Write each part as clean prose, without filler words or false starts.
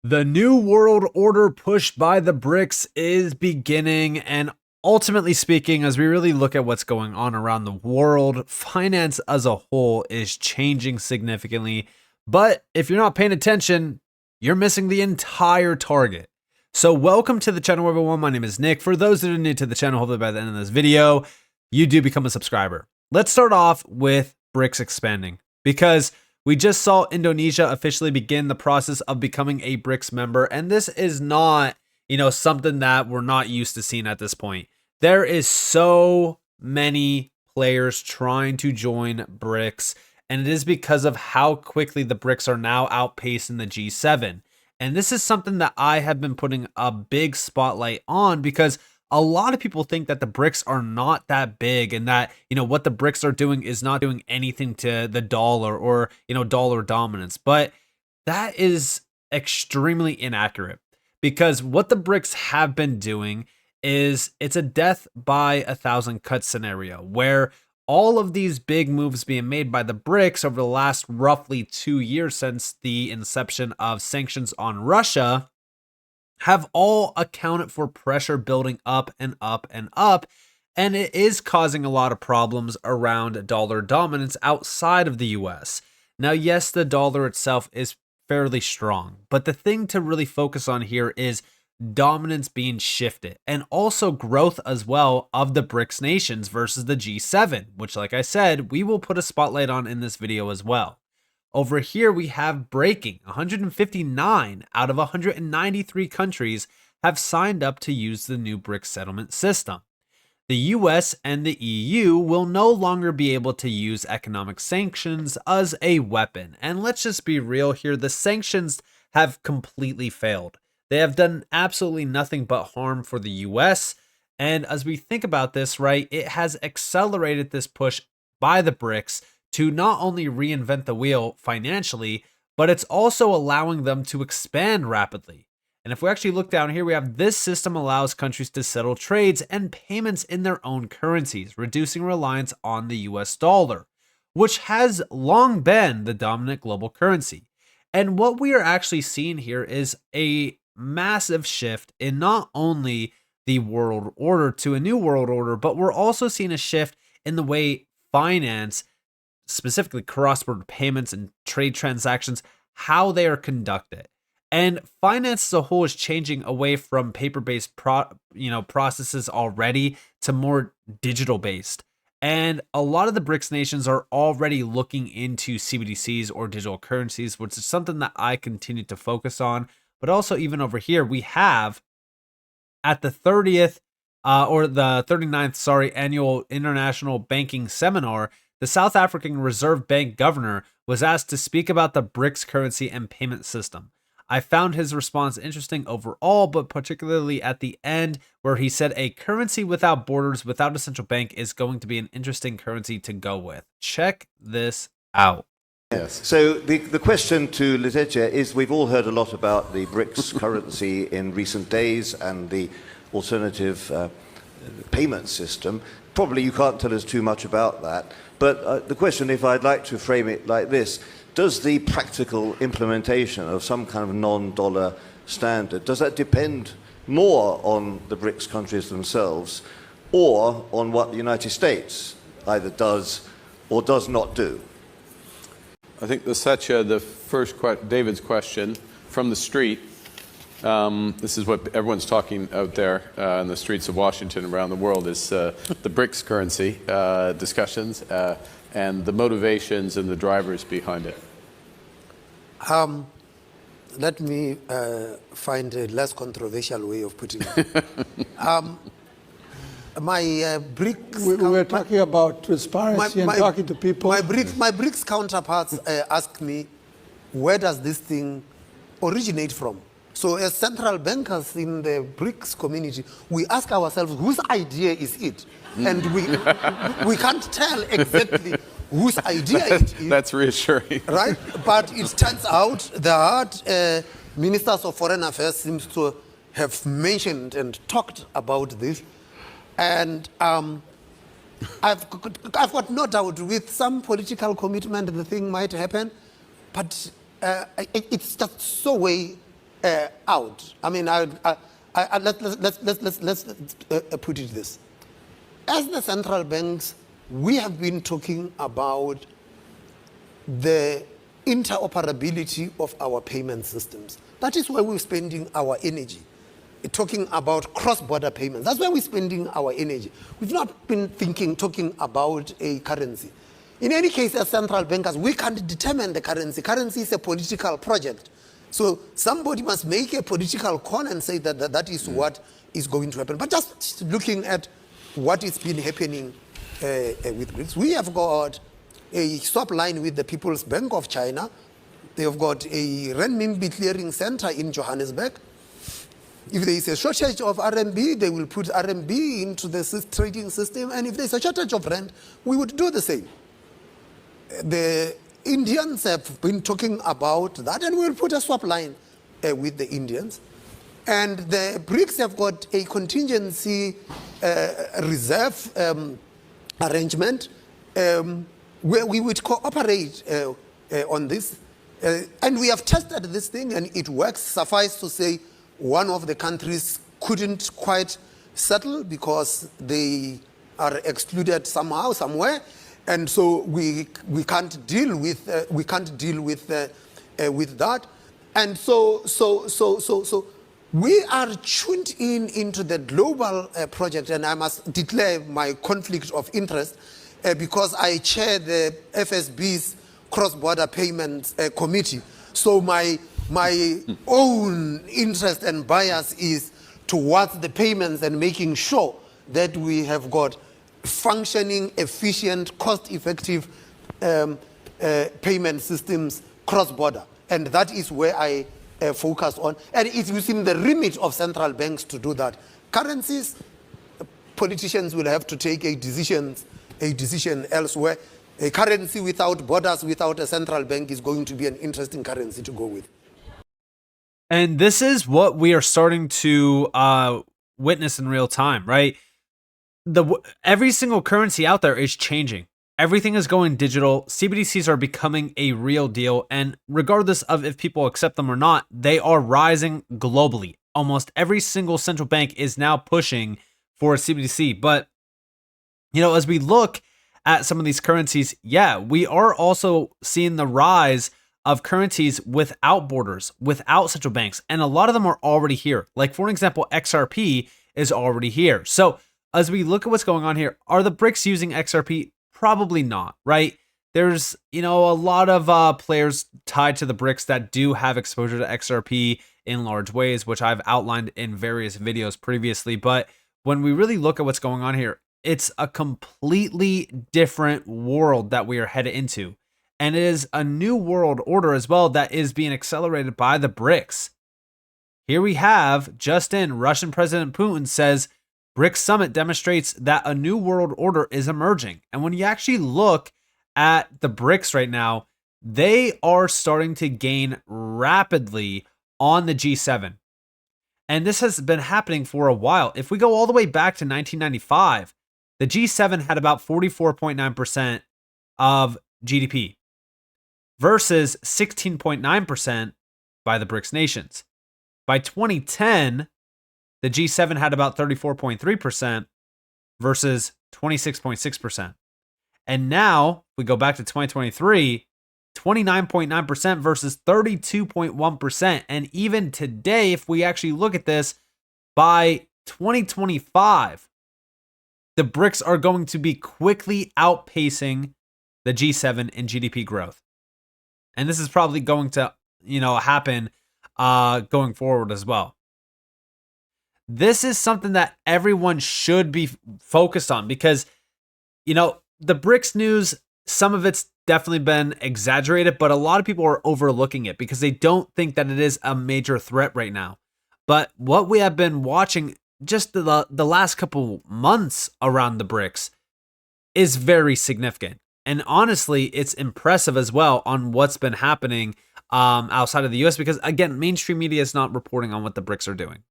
The new world order pushed by the BRICS is beginning, and ultimately speaking, as we really look at what's going on around the world, finance as a whole is changing significantly. But if you're not paying attention, you're missing the entire target. So welcome to the channel, everyone. My name is Nick. For those that are new to the channel, hopefully by the end of this video, you do become a subscriber. Let's start off with BRICS expanding, because we just saw Indonesia officially begin the process of becoming a BRICS member, and this is not, something that we're not used to seeing at this point. There is so many players trying to join BRICS, and it is because of how quickly the BRICS are now outpacing the G7. And this is something that I have been putting a big spotlight on, because a lot of people think that the BRICS are not that big, and that, what the BRICS are doing is not doing anything to the dollar or, dollar dominance. But that is extremely inaccurate, because what the BRICS have been doing is it's a death by 1,000 cuts scenario, where all of these big moves being made by the BRICS over the last roughly 2 years since the inception of sanctions on Russia have all accounted for pressure building up and up and up, and it is causing a lot of problems around dollar dominance outside of the US. Now, yes, the dollar itself is fairly strong, but the thing to really focus on here is dominance being shifted, and also growth as well of the BRICS nations versus the G7, which, like I said, we will put a spotlight on in this video as well. Over here, we have breaking. 159 out of 193 countries have signed up to use the new BRICS settlement system. The US and the EU will no longer be able to use economic sanctions as a weapon. And let's just be real here, the sanctions have completely failed. They have done absolutely nothing but harm for the US. And as we think about this, right, it has accelerated this push by the BRICS to not only reinvent the wheel financially, but it's also allowing them to expand rapidly. And if we actually look down here, we have this system allows countries to settle trades and payments in their own currencies, reducing reliance on the US dollar, which has long been the dominant global currency. And what we are actually seeing here is a massive shift in not only the world order to a new world order, but we're also seeing a shift in the way finance, specifically cross-border payments and trade transactions, how they are conducted. And finance as a whole is changing away from paper-based processes already to more digital-based. And a lot of the BRICS nations are already looking into CBDCs or digital currencies, which is something that I continue to focus on. But also, even over here, we have at the 30th or the 39th, annual International Banking Seminar, the South African Reserve Bank governor was asked to speak about the BRICS currency and payment system. I found his response interesting overall, but particularly at the end, where he said a currency without borders, without a central bank, is going to be an interesting currency to go with. Check this out. Yes. So the question to Letetia is, we've all heard a lot about the BRICS currency in recent days and the alternative payment system. Probably you can't tell us too much about that. But the question, if I'd like to frame it like this, does the practical implementation of some kind of non-dollar standard, does that depend more on the BRICS countries themselves or on what the United States either does or does not do? I think the first David's question from the street. This is what everyone's talking out there in the streets of Washington around the world is the BRICS currency discussions and the motivations and the drivers behind it. Let me find a less controversial way of putting it. My BRICS... We were talking about transparency and talking to people. My BRICS counterparts ask me, where does this thing originate from? So as central bankers in the BRICS community, we ask ourselves, whose idea is it? And we can't tell exactly whose idea it is. That's reassuring. Right? But it turns out that ministers of foreign affairs seem to have mentioned and talked about this. And I've got no doubt with some political commitment the thing might happen, but it's just so way out. I mean, let's put it this. As the central banks, we have been talking about the interoperability of our payment systems. That is where we're spending our energy. Talking about cross-border payments. That's where we're spending our energy. We've not been talking about a currency. In any case, as central bankers, we can't determine the currency. Currency is a political project. So somebody must make a political call and say that is what is going to happen. But just looking at what has been happening with BRICS, we have got a swap line with the People's Bank of China. They have got a renminbi clearing center in Johannesburg. If there is a shortage of RMB, they will put RMB into the trading system. And if there's a shortage of rand, we would do the same. The Indians have been talking about that, and we'll put a swap line with the Indians. And the BRICS have got a contingency reserve arrangement where we would cooperate on this. And we have tested this thing, and it works. Suffice to say, one of the countries couldn't quite settle because they are excluded somehow, somewhere, and so we can't deal with that. And so we are tuned into the global project, and I must declare my conflict of interest because I chair the FSB's cross-border payments committee. So my own interest and bias is towards the payments and making sure that we have got functioning, efficient, cost-effective payment systems cross-border. And that is where I focus on. And it's within the remit of central banks to do that. Currencies, politicians will have to take a decision elsewhere. A currency without borders, without a central bank, is going to be an interesting currency to go with. And this is what we are starting to witness in real time, right? Every single currency out there is changing. Everything is going digital. CBDCs are becoming a real deal. And regardless of if people accept them or not, they are rising globally. Almost every single central bank is now pushing for a CBDC. But, as we look at some of these currencies, we are also seeing the rise of currencies without borders, without central banks. And a lot of them are already here. Like, for example, XRP is already here. So as we look at what's going on here, are the BRICS using XRP? Probably not, right? There's, a lot of players tied to the BRICS that do have exposure to XRP in large ways, which I've outlined in various videos previously. But when we really look at what's going on here, it's a completely different world that we are headed into. And it is a new world order as well that is being accelerated by the BRICS. Here we have, just in, Russian President Putin says, BRICS summit demonstrates that a new world order is emerging. And when you actually look at the BRICS right now, they are starting to gain rapidly on the G7. And this has been happening for a while. If we go all the way back to 1995, the G7 had about 44.9% of GDP versus 16.9% by the BRICS nations. By 2010, the G7 had about 34.3% versus 26.6%. And now, if we go back to 2023, 29.9% versus 32.1%. And even today, if we actually look at this, by 2025, the BRICS are going to be quickly outpacing the G7 in GDP growth. And this is probably going to, happen going forward as well. This is something that everyone should be focused on because, the BRICS news, some of it's definitely been exaggerated, but a lot of people are overlooking it because they don't think that it is a major threat right now. But what we have been watching just the last couple months around the BRICS is very significant. And honestly, it's impressive as well on what's been happening outside of the US because, again, mainstream media is not reporting on what the BRICS are doing.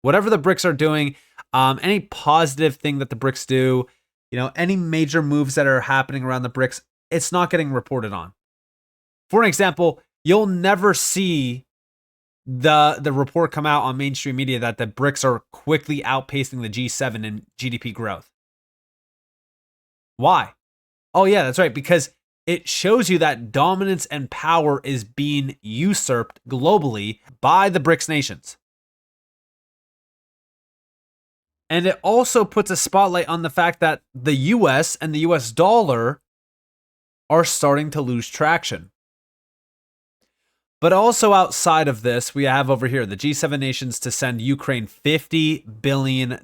Whatever the BRICS are doing, any positive thing that the BRICS do, any major moves that are happening around the BRICS, it's not getting reported on. For example, you'll never see the report come out on mainstream media that the BRICS are quickly outpacing the G7 in GDP growth. Why? Oh yeah, that's right, because it shows you that dominance and power is being usurped globally by the BRICS nations. And it also puts a spotlight on the fact that the US and the US dollar are starting to lose traction. But also outside of this, we have over here the G7 nations to send Ukraine $50 billion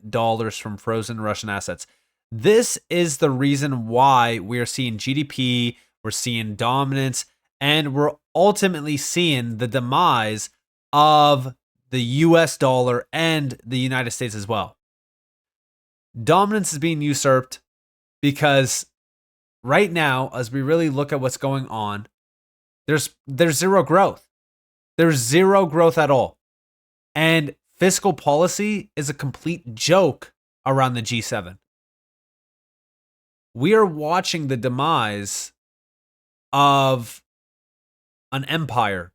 from frozen Russian assets. This is the reason why we are seeing GDP, we're seeing dominance, and we're ultimately seeing the demise of the US dollar and the United States as well. Dominance is being usurped because right now, as we really look at what's going on, there's zero growth. There's zero growth at all. And fiscal policy is a complete joke around the G7. We are watching the demise of an empire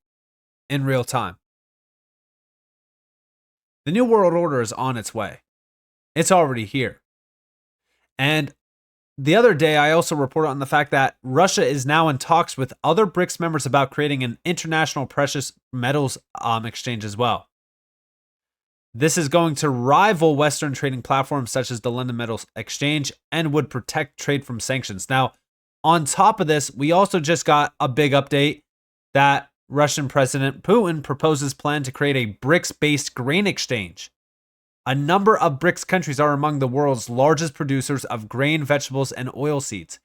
in real time. The New World Order is on its way. It's already here. And the other day, I also reported on the fact that Russia is now in talks with other BRICS members about creating an international precious metals exchange as well. This is going to rival Western trading platforms such as the London Metals Exchange and would protect trade from sanctions. Now, on top of this, we also just got a big update that Russian President Putin proposes plan to create a BRICS-based grain exchange. A number of BRICS countries are among the world's largest producers of grain, vegetables, and oilseeds.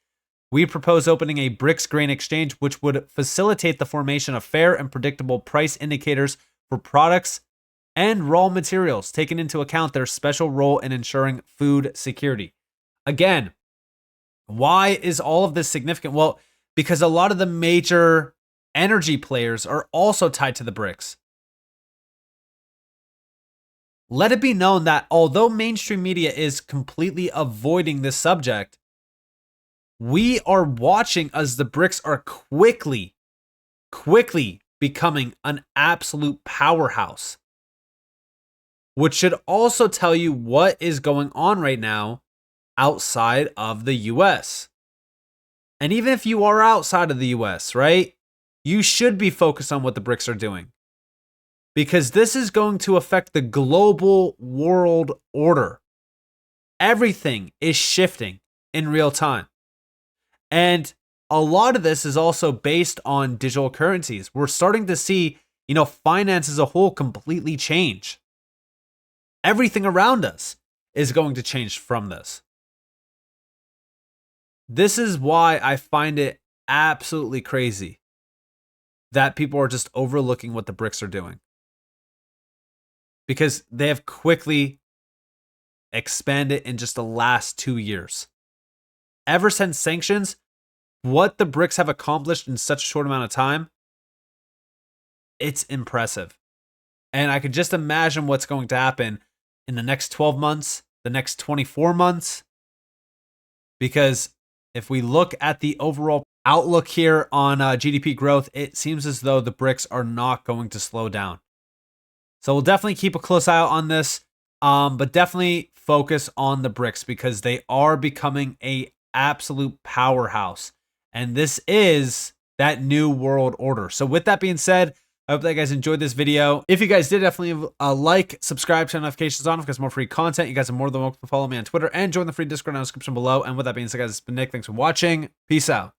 We propose opening a BRICS grain exchange, which would facilitate the formation of fair and predictable price indicators for products and raw materials, taking into account their special role in ensuring food security. Again, why is all of this significant? Well, because a lot of the major energy players are also tied to the BRICS. Let it be known that although mainstream media is completely avoiding this subject, we are watching as the BRICS are quickly becoming an absolute powerhouse. Which should also tell you what is going on right now outside of the US. And even if you are outside of the US, right, you should be focused on what the BRICS are doing. Because this is going to affect the global world order. Everything is shifting in real time. And a lot of this is also based on digital currencies. We're starting to see, finance as a whole completely change. Everything around us is going to change from this. This is why I find it absolutely crazy that people are just overlooking what the BRICS are doing. Because they have quickly expanded in just the last 2 years. Ever since sanctions, what the BRICS have accomplished in such a short amount of time, it's impressive. And I could just imagine what's going to happen in the next 12 months, the next 24 months. Because if we look at the overall outlook here on GDP growth, it seems as though the BRICS are not going to slow down. So we'll definitely keep a close eye on this, but definitely focus on the BRICS because they are becoming an absolute powerhouse. And this is that new world order. So with that being said, I hope that you guys enjoyed this video. If you guys did, definitely like, subscribe, turn notifications on because more free content. You guys are more than welcome to follow me on Twitter and join the free Discord in the description below. And with that being said, guys, it's been Nick. Thanks for watching. Peace out.